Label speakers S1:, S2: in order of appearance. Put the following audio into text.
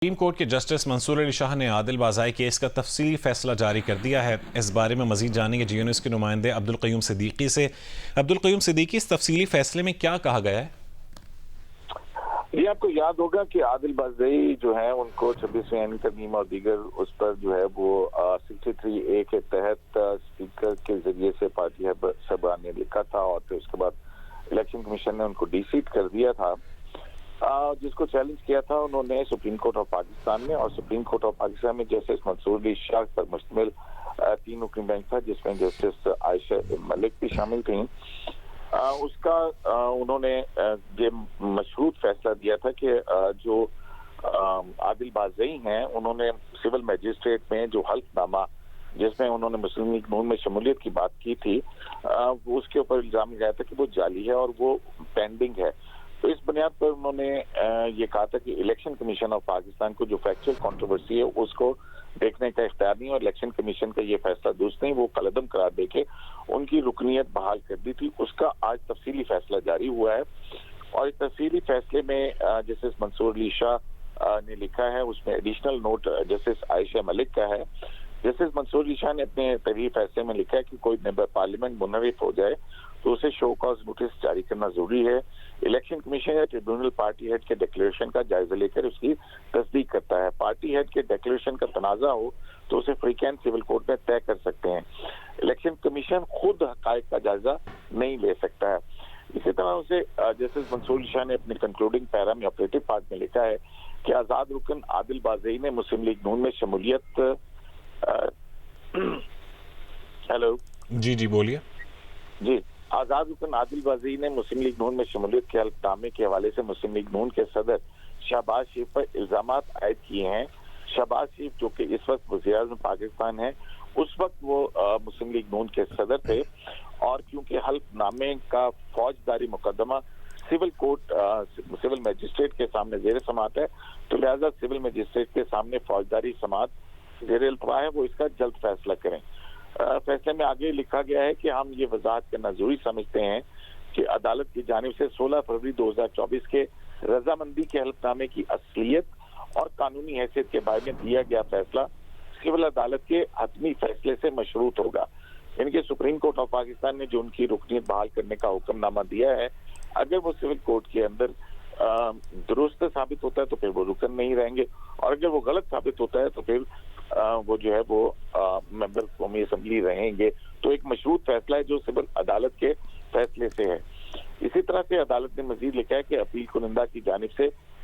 S1: Supreme court के justice Mansoor Ali Shah ने Adil बाज़ाई case का तफसीली फैसला जारी कर दिया है। इस बारे में मजीद जानेंगे जी न्यूज़ के नुमाइंदे अब्दुल क़य्यूम सिद्दीकी से। अब्दुल क़य्यूम सिद्दीकी, इस तफसीली फैसले में क्या कहा गया है?
S2: ये आपको याद होगा कि आदिल बाज़ाई जो है उनको 26वीं आईनी तरमीम और दीगर उस पर जो है वो 63A के तहत स्पीकर के जरिए से पार्टी सरबराह ने लिखा था और फिर उसके बाद इलेक्शन कमीशन ने उनको डिसीट कर दिया था। जिसको चैलेंज किया था उन्होंने सुप्रीम कोर्ट ऑफ पाकिस्तान में, और सुप्रीम कोर्ट ऑफ पाकिस्तान में जस्टिस मंसूर अली शाह पर मुश्तमिल 3 रुकनी बेंच था, जिसमें जस्टिस आयशा मलिक भी शामिल थी। उसका उन्होंने ये मशरूत फैसला दिया था कि जो आदिल बाज़ाई हैं उन्होंने सिविल मजिस्ट्रेट में जो हल्फनामा जिसमें उन्होंने मुस्लिम लीग नून में शमूलियत की बात की थी, उसके ऊपर इल्जाम लगाया था कि वो जाली है और वो पेंडिंग है। तो इस बुनियाद पर उन्होंने ये कहा था कि इलेक्शन कमीशन ऑफ पाकिस्तान को जो फैक्चुअल कंट्रोवर्सी है उसको देखने का इख्तियार नहीं, और इलेक्शन कमीशन का ये फैसला दुरुस्त नहीं, वो कलअदम करार देके उनकी रुकनीत बहाल कर दी थी। उसका आज तफसीली फैसला जारी हुआ है और इस तफसीली फैसले में जस्टिस मंसूर अली शाह ने लिखा है, उसमें additional note justice Ayesha Malik का है। जस्टिस मंसूर अली शाह ने अपने तहरीरी फैसले में लिखा है कि कोई मेंबर पार्लियामेंट मुनहरिफ हो जाए तो उसे शो कॉज नोटिस जारी करना जरूरी है। इलेक्शन कमीशन या ट्रिब्यूनल पार्टी हेड के डिक्लेरेशन का जायजा लेकर उसकी तस्दीक करता है। पार्टी हेड के डिक्लेरेशन का तनाजा हो तो उसे फ्रीक्वेंट सिविल कोर्ट में तय कर सकते हैं। इलेक्शन कमीशन खुद हकायक का जायजा नहीं ले सकता है। इसी तरह उसे जस्टिस मंसूर अली शाह ने अपने कंक्लूडिंग पैरा में ऑपरेटिव पार्ट में लिखा है कि आजाद रुकन आदिल बाज़ाई ने मुस्लिम लीग नून में शमूलियत हेलो
S1: जी बोलिए।
S2: जी, आजाद रुकन आदिल बाज़ाई ने मुस्लिम लीग नून में शमूलियत के हल्फनामे के हवाले से मुस्लिम लीग नून के सदर शहबाज शरीफ पर इल्जामात आयद किए हैं। शहबाज शरीफ जो कि इस वक्त वज़ीर-ए-आज़म पाकिस्तान है, उस वक्त वो मुस्लिम लीग नून के सदर थे, और क्योंकि हल्फनामे का फौजदारी मुकदमा सिविल कोर्ट सिविल मजिस्ट्रेट के सामने ज़ेर समाअत है, तो लिहाजा सिविल मजिस्ट्रेट के सामने फौजदारी समाअत ज़ेर इल्तवा है, वो इसका जल्द फैसला करें। फैसले में आगे लिखा गया है कि हम ये वजाहत करना जरूरी समझते हैं कि अदालत की जानिब से 16 फरवरी 2024 के रजामंदी के हल्फनामे की असलियत और कानूनी हैसियत के बारे में दिया गया फैसला सिविल अदालत के हतमी फैसले से मशरूत होगा। इनके सुप्रीम कोर्ट ऑफ पाकिस्तान ने जो उनकी रुकनीत बहाल करने का हुक्मनामा दिया है, अगर वो सिविल कोर्ट के अंदर दुरुस्त साबित होता है तो फिर वो रुकन नहीं रहेंगे, और अगर वो गलत साबित होता है तो फिर वो जो है वो मेंबर कौमी असम्बली रहेंगे। तो एक मशरूत फैसला है जो सिविल अदालत के फैसले से है। इसी तरह से अदालत ने मजीद लिखा है कि अपील कुनिंदा की जानिब से